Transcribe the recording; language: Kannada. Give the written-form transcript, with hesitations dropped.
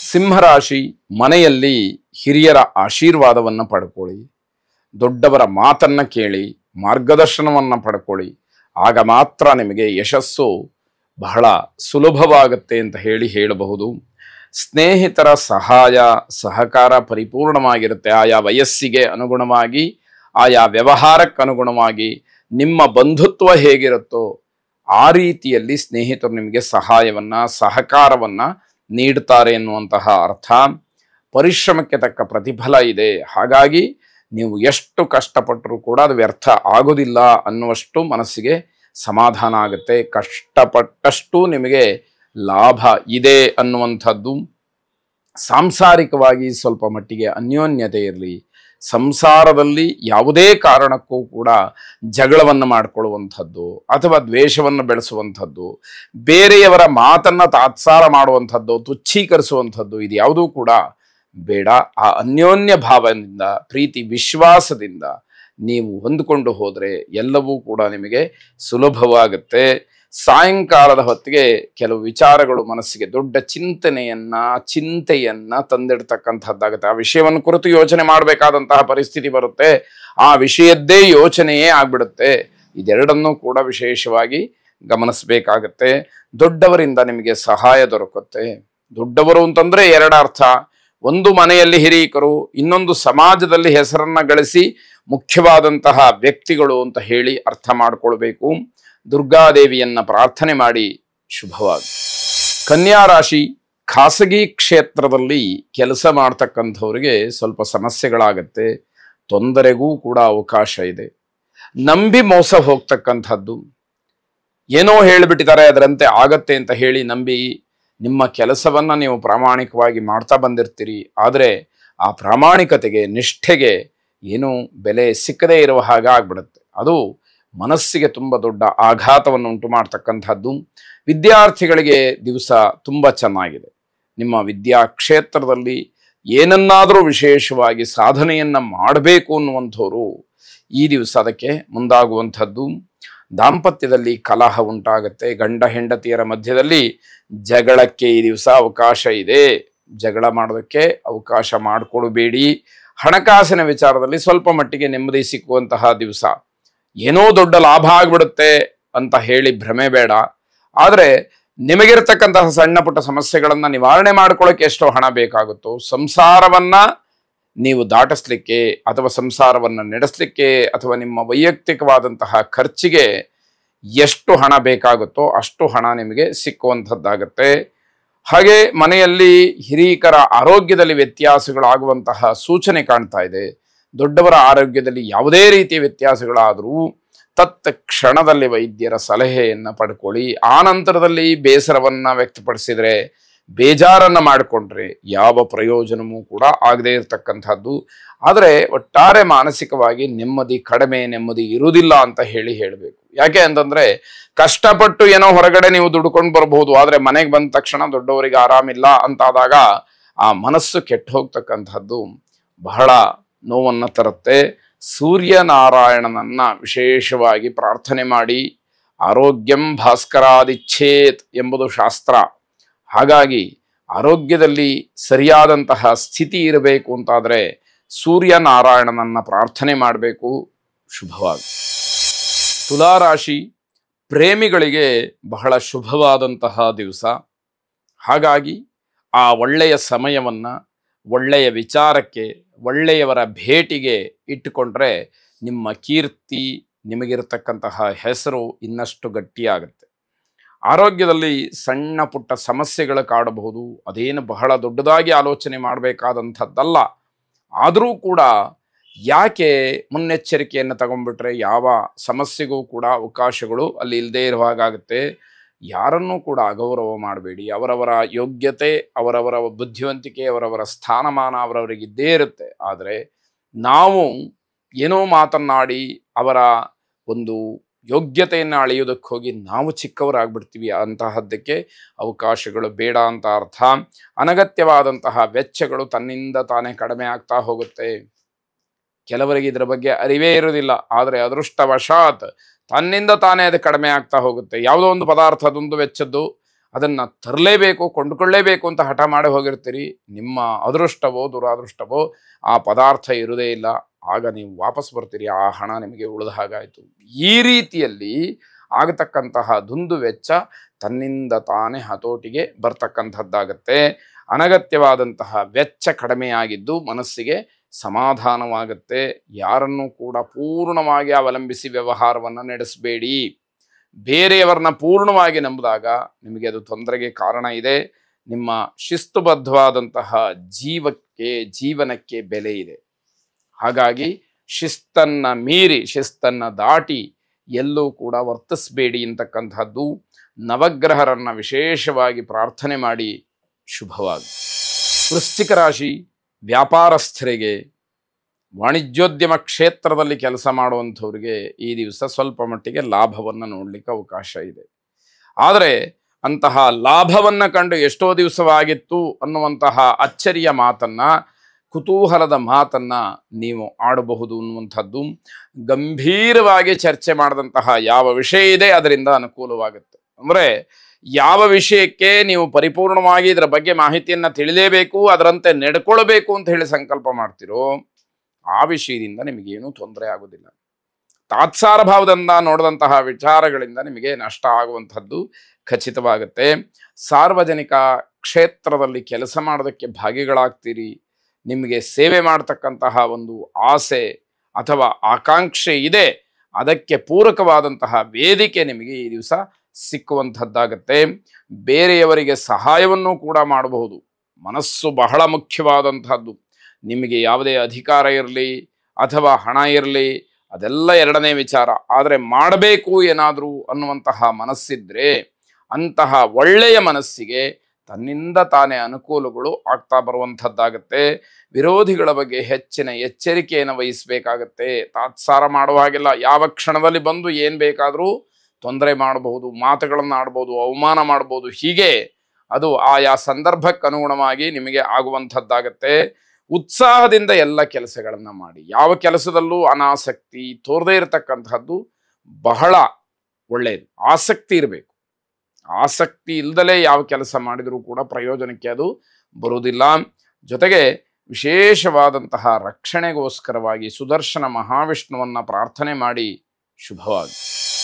ಸಿಂಹರಾಶಿ ಮನೆಯಲ್ಲಿ ಹಿರಿಯರ ಆಶೀರ್ವಾದವನ್ನು ಪಡ್ಕೊಳ್ಳಿ, ದೊಡ್ಡವರ ಮಾತನ್ನ ಕೇಳಿ, ಮಾರ್ಗದರ್ಶನವನ್ನು ಪಡ್ಕೊಳ್ಳಿ. ಆಗ ಮಾತ್ರ ನಿಮಗೆ ಯಶಸ್ಸು ಬಹಳ ಸುಲಭವಾಗುತ್ತೆ ಅಂತ ಹೇಳಬಹುದು. ಸ್ನೇಹಿತರ ಸಹಾಯ ಸಹಕಾರ ಪರಿಪೂರ್ಣವಾಗಿರುತ್ತೆ. ಆಯಾ ವಯಸ್ಸಿಗೆ ಅನುಗುಣವಾಗಿ, ಆಯಾ ವ್ಯವಹಾರಕ್ಕೆ ಅನುಗುಣವಾಗಿ ನಿಮ್ಮ ಬಂಧುತ್ವ ಹೇಗಿರುತ್ತೋ ಆ ರೀತಿಯಲ್ಲಿ ಸ್ನೇಹಿತರು ನಿಮಗೆ ಸಹಾಯವನ್ನ ಸಹಕಾರವನ್ನ ನೀಡ್ತಾರೆ ಎನ್ನುವಂತಹ ಅರ್ಥ. ಪರಿಶ್ರಮಕ್ಕೆ ತಕ್ಕ ಪ್ರತಿಫಲ ಇದೆ. ಹಾಗಾಗಿ ನೀವು ಎಷ್ಟು ಕಷ್ಟಪಟ್ಟರೂ ಕೂಡ ಅದು ವ್ಯರ್ಥ ಆಗೋದಿಲ್ಲ ಅನ್ನುವಷ್ಟು ಮನಸ್ಸಿಗೆ ಸಮಾಧಾನ ಆಗುತ್ತೆ. ಕಷ್ಟಪಟ್ಟಷ್ಟು ನಿಮಗೆ ಲಾಭ ಇದೆ ಅನ್ನುವಂಥದ್ದು. ಸಾಂಸಾರಿಕವಾಗಿ ಸ್ವಲ್ಪ ಮಟ್ಟಿಗೆ ಅನ್ಯೋನ್ಯತೆ ಇರಲಿ. ಸಂಸಾರದಲ್ಲಿ ಯಾವುದೇ ಕಾರಣಕ್ಕೂ ಕೂಡ ಜಗಳವನ್ನು ಮಾಡಿಕೊಳ್ಳುವಂಥದ್ದು ಅಥವಾ ದ್ವೇಷವನ್ನು ಬೆಳೆಸುವಂಥದ್ದು, ಬೇರೆಯವರ ಮಾತನ್ನು ತಾತ್ಸಾರ ಮಾಡುವಂಥದ್ದು, ತುಚ್ಛೀಕರಿಸುವಂಥದ್ದು, ಇದು ಯಾವುದೂ ಕೂಡ ಬೇಡ. ಆ ಅನ್ಯೋನ್ಯ ಭಾವದಿಂದ, ಪ್ರೀತಿ ವಿಶ್ವಾಸದಿಂದ ನೀವು ಹೊಂದಿಕೊಂಡು ಹೋದರೆ ಎಲ್ಲವೂ ಕೂಡ ನಿಮಗೆ ಸುಲಭವಾಗುತ್ತೆ. ಸಾಯಂಕಾಲದ ಹೊತ್ತಿಗೆ ಕೆಲವು ವಿಚಾರಗಳು ಮನಸ್ಸಿಗೆ ದೊಡ್ಡ ಚಿಂತೆಯನ್ನ ತಂದಿಡ್ತಕ್ಕಂಥದ್ದಾಗುತ್ತೆ. ಆ ವಿಷಯವನ್ನು ಕುರಿತು ಯೋಚನೆ ಮಾಡಬೇಕಾದಂತಹ ಪರಿಸ್ಥಿತಿ ಬರುತ್ತೆ. ಆ ವಿಷಯದ್ದೇ ಯೋಚನೆಯೇ ಆಗ್ಬಿಡುತ್ತೆ. ಇದೆರಡನ್ನೂ ಕೂಡ ವಿಶೇಷವಾಗಿ ಗಮನಿಸಬೇಕಾಗತ್ತೆ. ದೊಡ್ಡವರಿಂದ ನಿಮಗೆ ಸಹಾಯ ದೊರಕುತ್ತೆ. ದೊಡ್ಡವರು ಅಂತಂದ್ರೆ ಎರಡರ್ಥ. ಒಂದು ಮನೆಯಲ್ಲಿ ಹಿರಿಯಕರು, ಇನ್ನೊಂದು ಸಮಾಜದಲ್ಲಿ ಹೆಸರನ್ನ ಗಳಿಸಿ ಮುಖ್ಯವಾದಂತಹ ವ್ಯಕ್ತಿಗಳು ಅಂತ ಹೇಳಿ ಅರ್ಥ ಮಾಡಿಕೊಳ್ಬೇಕು. ದುರ್ಗಾದೇವಿಯನ್ನ ಪ್ರಾರ್ಥನೆ ಮಾಡಿ ಶುಭವಾಗಿ. ಕನ್ಯಾ ರಾಶಿ ಖಾಸಗಿ ಕ್ಷೇತ್ರದಲ್ಲಿ ಕೆಲಸ ಮಾಡ್ತಕ್ಕಂಥವ್ರಿಗೆ ಸ್ವಲ್ಪ ಸಮಸ್ಯೆಗಳಾಗತ್ತೆ. ತೊಂದರೆಗೂ ಕೂಡ ಅವಕಾಶ ಇದೆ. ನಂಬಿ ಮೋಸ ಹೋಗ್ತಕ್ಕಂಥದ್ದು, ಏನೋ ಹೇಳಿಬಿಟ್ಟಿದ್ದಾರೆ ಅದರಂತೆ ಆಗತ್ತೆ ಅಂತ ಹೇಳಿ ನಂಬಿ ನಿಮ್ಮ ಕೆಲಸವನ್ನ ನೀವು ಪ್ರಾಮಾಣಿಕವಾಗಿ ಮಾಡ್ತಾ ಬಂದಿರ್ತೀರಿ. ಆದರೆ ಆ ಪ್ರಾಮಾಣಿಕತೆಗೆ, ನಿಷ್ಠೆಗೆ ಏನೂ ಬೆಲೆ ಸಿಕ್ಕದೇ ಇರುವ ಹಾಗೆ ಆಗ್ಬಿಡುತ್ತೆ. ಅದು ಮನಸ್ಸಿಗೆ ತುಂಬ ದೊಡ್ಡ ಆಘಾತವನ್ನು ಉಂಟು ಮಾಡ್ತಕ್ಕಂಥದ್ದು. ವಿದ್ಯಾರ್ಥಿಗಳಿಗೆ ದಿವಸ ತುಂಬ ಚೆನ್ನಾಗಿದೆ. ನಿಮ್ಮ ವಿದ್ಯಾ ಕ್ಷೇತ್ರದಲ್ಲಿ ಏನನ್ನಾದರೂ ವಿಶೇಷವಾಗಿ ಸಾಧನೆಯನ್ನ ಮಾಡಬೇಕು ಅನ್ನುವಂಥವ್ರು ಈ ದಿವಸ ಅದಕ್ಕೆ ಮುಂದಾಗುವಂಥದ್ದು. ದಾಂಪತ್ಯದಲ್ಲಿ ಕಲಹ ಉಂಟಾಗುತ್ತೆ. ಗಂಡ ಹೆಂಡತಿಯರ ಮಧ್ಯದಲ್ಲಿ ಜಗಳಕ್ಕೆ ಈ ದಿವಸ ಅವಕಾಶ ಇದೆ. ಜಗಳ ಮಾಡೋದಕ್ಕೆ ಅವಕಾಶ ಮಾಡಿಕೊಡಬೇಡಿ. ಹಣಕಾಸಿನ ವಿಚಾರದಲ್ಲಿ ಸ್ವಲ್ಪ ಮಟ್ಟಿಗೆ ನೆಮ್ಮದಿ ಸಿಕ್ಕುವಂತಹ ದಿವಸ. ಏನೋ ದೊಡ್ಡ ಲಾಭ ಆಗ್ಬಿಡುತ್ತೆ ಅಂತ ಹೇಳಿ ಭ್ರಮೆ ಬೇಡ. ಆದರೆ ನಿಮಗಿರ್ತಕ್ಕಂತಹ ಸಣ್ಣ ಪುಟ್ಟ ಸಮಸ್ಯೆಗಳನ್ನ ನಿವಾರಣೆ ಮಾಡ್ಕೊಳ್ಳೋಕೆ ಎಷ್ಟೋ ಹಣ ಬೇಕಾಗುತ್ತೋ, ಸಂಸಾರವನ್ನ ನೀವು ದಾಟಿಸ್ಲಿಕ್ಕೆ ಅಥವಾ ಸಂಸಾರವನ್ನ ನಡೆಸಲಿಕ್ಕೆ ಅಥವಾ ನಿಮ್ಮ ವೈಯಕ್ತಿಕವಾದಂತಹ ಖರ್ಚಿಗೆ ಎಷ್ಟು ಹಣ ಬೇಕಾಗುತ್ತೋ ಅಷ್ಟು ಹಣ ನಿಮಗೆ ಸಿಕ್ಕುವಂಥದ್ದಾಗತ್ತೆ. ಹಾಗೆ ಮನೆಯಲ್ಲಿ ಹಿರಿಯಕರ ಆರೋಗ್ಯದಲ್ಲಿ ವ್ಯತ್ಯಾಸಗಳಾಗುವಂತಹ ಸೂಚನೆ ಕಾಣ್ತಾ ಇದೆ. ದೊಡ್ಡವರ ಆರೋಗ್ಯದಲ್ಲಿ ಯಾವುದೇ ರೀತಿಯ ವ್ಯತ್ಯಾಸಗಳಾದರೂ ತತ್ ಕ್ಷಣದಲ್ಲಿ ವೈದ್ಯರ ಸಲಹೆಯನ್ನು ಪಡ್ಕೊಳ್ಳಿ. ಆ ನಂತರದಲ್ಲಿ ಬೇಸರವನ್ನ ವ್ಯಕ್ತಪಡಿಸಿದರೆ, ಬೇಜಾರನ್ನ ಮಾಡಿಕೊಂಡ್ರೆ ಯಾವ ಪ್ರಯೋಜನವೂ ಕೂಡ ಆಗದೇ ಇರತಕ್ಕಂಥದ್ದು. ಆದರೆ ಒಟ್ಟಾರೆ ಮಾನಸಿಕವಾಗಿ ನೆಮ್ಮದಿ ಇರುವುದಿಲ್ಲ ಅಂತ ಹೇಳಬೇಕು. ಯಾಕೆ ಅಂತಂದ್ರೆ ಕಷ್ಟಪಟ್ಟು ಏನೋ ಹೊರಗಡೆ ನೀವು ದುಡ್ಕೊಂಡು ಬರಬಹುದು, ಆದರೆ ಮನೆಗೆ ಬಂದ ತಕ್ಷಣ ದೊಡ್ಡವರಿಗೆ ಆರಾಮಿಲ್ಲ ಅಂತಾದಾಗ ಆ ಮನಸ್ಸು ಕೆಟ್ಟು ಹೋಗ್ತಕ್ಕಂಥದ್ದು ಬಹಳ ನೋವನ್ನು ತರುತ್ತೆ. ಸೂರ್ಯನಾರಾಯಣನನ್ನ ವಿಶೇಷವಾಗಿ ಪ್ರಾರ್ಥನೆ ಮಾಡಿ. ಆರೋಗ್ಯಂ ಭಾಸ್ಕರಾದಿಚ್ಛೇತ್ ಎಂಬುದು ಶಾಸ್ತ್ರ. ಹಾಗಾಗಿ ಆರೋಗ್ಯದಲ್ಲಿ ಸರಿಯಾದಂತಹ ಸ್ಥಿತಿ ಇರಬೇಕು ಅಂತಾದರೆ ಸೂರ್ಯನಾರಾಯಣನನ್ನ ಪ್ರಾರ್ಥನೆ ಮಾಡಬೇಕು. ಶುಭವಾಗಿ. ತುಲಾರಾಶಿ ಪ್ರೇಮಿಗಳಿಗೆ ಬಹಳ ಶುಭವಾದಂತಹ ದಿವಸ. ಹಾಗಾಗಿ ಆ ಒಳ್ಳೆಯ ಸಮಯವನ್ನ ಒಳ್ಳೆಯ ವಿಚಾರಕ್ಕೆ, ಒಳ್ಳೆಯವರ ಭೇಟಿಗೆ ಇಟ್ಟುಕೊಂಡ್ರೆ ನಿಮ್ಮ ಕೀರ್ತಿ, ನಿಮಗಿರತಕ್ಕಂತಹ ಹೆಸರು ಇನ್ನಷ್ಟು ಗಟ್ಟಿಯಾಗುತ್ತೆ. ಆರೋಗ್ಯದಲ್ಲಿ ಸಣ್ಣ ಪುಟ್ಟ ಸಮಸ್ಯೆಗಳು ಕಾಡಬಹುದು. ಅದೇನು ಬಹಳ ದೊಡ್ಡದಾಗಿ ಆಲೋಚನೆ ಮಾಡಬೇಕಾದಂಥದ್ದಲ್ಲ. ಆದರೂ ಕೂಡ ಯಾಕೆ ಮುನ್ನೆಚ್ಚರಿಕೆಯನ್ನು ತಗೊಂಡ್ಬಿಟ್ರೆ ಯಾವ ಸಮಸ್ಯೆಗೂ ಕೂಡ ಅವಕಾಶಗಳು ಅಲ್ಲಿ ಇಲ್ಲದೆ ಇರುವ ಹಾಗಾಗುತ್ತೆ. ಯಾರನ್ನೂ ಕೂಡ ಅಗೌರವ ಮಾಡಬೇಡಿ. ಅವರವರ ಯೋಗ್ಯತೆ, ಅವರವರ ಬುದ್ಧಿವಂತಿಕೆ, ಅವರವರ ಸ್ಥಾನಮಾನ ಅವರವರಿಗೆ ಇದ್ದೇ ಇರುತ್ತೆ. ಆದರೆ ನಾವು ಏನೋ ಮಾತನ್ನಾಡಿ ಅವರ ಒಂದು ಯೋಗ್ಯತೆಯನ್ನು ಅಳೆಯೋದಕ್ಕೆ ಹೋಗಿ ನಾವು ಚಿಕ್ಕವರಾಗ್ಬಿಡ್ತೀವಿ. ಅಂತಹದ್ದಕ್ಕೆ ಅವಕಾಶಗಳು ಬೇಡ ಅಂತ ಅರ್ಥ. ಅನಗತ್ಯವಾದಂತಹ ವೆಚ್ಚಗಳು ತನ್ನಿಂದ ತಾನೇ ಕಡಿಮೆ ಆಗ್ತಾ ಹೋಗುತ್ತೆ. ಕೆಲವರಿಗೆ ಇದರ ಬಗ್ಗೆ ಅರಿವೇ ಇರೋದಿಲ್ಲ. ಆದರೆ ಅದೃಷ್ಟವಶಾತ್ ತನ್ನಿಂದ ತಾನೇ ಅದು ಕಡಿಮೆ ಆಗ್ತಾ ಹೋಗುತ್ತೆ. ಯಾವುದೋ ಒಂದು ಪದಾರ್ಥ, ಅದೊಂದು ವೆಚ್ಚದ್ದು ಅದನ್ನು ತರಲೇಬೇಕು, ಕೊಂಡುಕೊಳ್ಳೇಬೇಕು ಅಂತ ಹಠ ಮಾಡಿ ಹೋಗಿರ್ತೀರಿ. ನಿಮ್ಮ ಅದೃಷ್ಟವೋ ದುರಾದೃಷ್ಟವೋ ಆ ಪದಾರ್ಥ ಇರುವುದೇ ಇಲ್ಲ. ಆಗ ನೀವು ವಾಪಸ್ ಬರ್ತೀರಿ, ಆ ಹಣ ನಿಮಗೆ ಉಳಿದ ಹಾಗಾಯಿತು. ಈ ರೀತಿಯಲ್ಲಿ ಆಗತಕ್ಕಂತಹ ದುಂದು ವೆಚ್ಚ ತನ್ನಿಂದ ತಾನೇ ಹತೋಟಿಗೆ ಬರ್ತಕ್ಕಂಥದ್ದಾಗತ್ತೆ. ಅನಗತ್ಯವಾದಂತಹ ವೆಚ್ಚ ಕಡಿಮೆಯಾಗಿದ್ದು ಮನಸ್ಸಿಗೆ ಸಮಾಧಾನವಾಗುತ್ತೆ. ಯಾರನ್ನೂ ಕೂಡ ಪೂರ್ಣವಾಗಿ ಅವಲಂಬಿಸಿ ವ್ಯವಹಾರವನ್ನು ನಡೆಸಬೇಡಿ. ಬೇರೆಯವರನ್ನ ಪೂರ್ಣವಾಗಿ ನಂಬಿದಾಗ ನಿಮಗೆ ಅದು ತೊಂದರೆಗೆ ಕಾರಣ ಇದೆ. ನಿಮ್ಮ ಶಿಸ್ತುಬದ್ಧವಾದಂತಹ ಜೀವನಕ್ಕೆ ಬೆಲೆ ಇದೆ. ಹಾಗಾಗಿ ಶಿಸ್ತನ್ನು ಮೀರಿ, ಶಿಸ್ತನ್ನು ದಾಟಿ ಎಲ್ಲೂ ಕೂಡ ವರ್ತಿಸಬೇಡಿ ಅಂತಕ್ಕಂಥದ್ದು. ನವಗ್ರಹರನ್ನು ವಿಶೇಷವಾಗಿ ಪ್ರಾರ್ಥನೆ ಮಾಡಿ ಶುಭವಾಗಿ. ವೃಶ್ಚಿಕ ರಾಶಿ ವ್ಯಾಪಾರಸ್ಥರಿಗೆ, ವಾಣಿಜ್ಯೋದ್ಯಮ ಕ್ಷೇತ್ರದಲ್ಲಿ ಕೆಲಸ ಮಾಡುವಂಥವ್ರಿಗೆ ಈ ದಿವಸ ಸ್ವಲ್ಪ ಮಟ್ಟಿಗೆ ಲಾಭವನ್ನು ನೋಡಲಿಕ್ಕೆ ಅವಕಾಶ ಇದೆ. ಆದರೆ ಅಂತಹ ಲಾಭವನ್ನು ಕಂಡು ಎಷ್ಟೋ ದಿವಸವಾಗಿತ್ತು ಅನ್ನುವಂತಹ ಅಚ್ಚರಿಯ ಮಾತನ್ನು, ಕುತೂಹಲದ ಮಾತನ್ನು ನೀವು ಆಡಬಹುದು ಅನ್ನುವಂಥದ್ದು. ಗಂಭೀರವಾಗಿ ಚರ್ಚೆ ಮಾಡಿದಂತಹ ಯಾವ ವಿಷಯ ಇದೆ ಅದರಿಂದ ಅನುಕೂಲವಾಗುತ್ತೆ. ಅಂದರೆ ಯಾವ ವಿಷಯಕ್ಕೆ ನೀವು ಪರಿಪೂರ್ಣವಾಗಿ ಇದರ ಬಗ್ಗೆ ಮಾಹಿತಿಯನ್ನು ತಿಳಿಲೇಬೇಕು, ಅದರಂತೆ ನಡ್ಕೊಳ್ಬೇಕು ಅಂತ ಹೇಳಿ ಸಂಕಲ್ಪ ಮಾಡ್ತಿರೋ ಆ ವಿಷಯದಿಂದ ನಿಮಗೇನೂ ತೊಂದರೆ ಆಗೋದಿಲ್ಲ. ತಾತ್ಸಾರ ಭಾವದಿಂದ ನೋಡಿದಂತಹ ವಿಚಾರಗಳಿಂದ ನಿಮಗೆ ನಷ್ಟ ಆಗುವಂಥದ್ದು ಖಚಿತವಾಗುತ್ತೆ. ಸಾರ್ವಜನಿಕ ಕ್ಷೇತ್ರದಲ್ಲಿ ಕೆಲಸ ಮಾಡೋದಕ್ಕೆ ಭಾಗಿಗಳಾಗ್ತೀರಿ. ನಿಮಗೆ ಸೇವೆ ಮಾಡ್ತಕ್ಕಂತಹ ಒಂದು ಆಸೆ ಅಥವಾ ಆಕಾಂಕ್ಷೆ ಇದೆ, ಅದಕ್ಕೆ ಪೂರಕವಾದಂತಹ ವೇದಿಕೆ ನಿಮಗೆ ಈ ದಿವಸ ಸಿಕ್ಕುವಂಥದ್ದಾಗತ್ತೆ. ಬೇರೆಯವರಿಗೆ ಸಹಾಯವನ್ನು ಕೂಡ ಮಾಡಬಹುದು. ಮನಸ್ಸು ಬಹಳ ಮುಖ್ಯವಾದಂಥದ್ದು. ನಿಮಗೆ ಯಾವುದೇ ಅಧಿಕಾರ ಇರಲಿ ಅಥವಾ ಹಣ ಇರಲಿ, ಅದೆಲ್ಲ ಎರಡನೇ ವಿಚಾರ. ಆದರೆ ಮಾಡಬೇಕು ಏನಾದರೂ ಅನ್ನುವಂತಹ ಮನಸ್ಸಿದ್ರೆ ಅಂತಹ ಒಳ್ಳೆಯ ಮನಸ್ಸಿಗೆ ತನ್ನಿಂದ ತಾನೇ ಅನುಕೂಲಗಳು ಆಗ್ತಾ ಬರುವಂಥದ್ದಾಗತ್ತೆ. ವಿರೋಧಿಗಳ ಬಗ್ಗೆ ಹೆಚ್ಚಿನ ಎಚ್ಚರಿಕೆಯನ್ನು ವಹಿಸಬೇಕಾಗತ್ತೆ. ತಾತ್ಸಾರ ಮಾಡುವ ಹಾಗೆಲ್ಲ. ಯಾವ ಕ್ಷಣದಲ್ಲಿ ಬಂದು ಏನು ಬೇಕಾದರೂ ತೊಂದರೆ ಮಾಡಬಹುದು, ಮಾತುಗಳನ್ನು ಆಡ್ಬೋದು, ಅವಮಾನ ಮಾಡ್ಬೋದು. ಹೀಗೆ ಅದು ಆಯಾ ಸಂದರ್ಭಕ್ಕೆ ಅನುಗುಣವಾಗಿ ನಿಮಗೆ ಆಗುವಂಥದ್ದಾಗತ್ತೆ. ಉತ್ಸಾಹದಿಂದ ಎಲ್ಲ ಕೆಲಸಗಳನ್ನು ಮಾಡಿ. ಯಾವ ಕೆಲಸದಲ್ಲೂ ಅನಾಸಕ್ತಿ ತೋರದೇ ಇರತಕ್ಕಂಥದ್ದು ಬಹಳ ಒಳ್ಳೆಯದು. ಆಸಕ್ತಿ ಇರಬೇಕು. ಆಸಕ್ತಿ ಇಲ್ಲದಲೇ ಯಾವ ಕೆಲಸ ಮಾಡಿದರೂ ಕೂಡ ಪ್ರಯೋಜನಕ್ಕೆ ಅದು ಬರುವುದಿಲ್ಲ. ಜೊತೆಗೆ ವಿಶೇಷವಾದಂತಹ ರಕ್ಷಣೆಗೋಸ್ಕರವಾಗಿ ಸುದರ್ಶನ ಮಹಾವಿಷ್ಣುವನ್ನು ಪ್ರಾರ್ಥನೆ ಮಾಡಿ ಶುಭವಾಗಿ.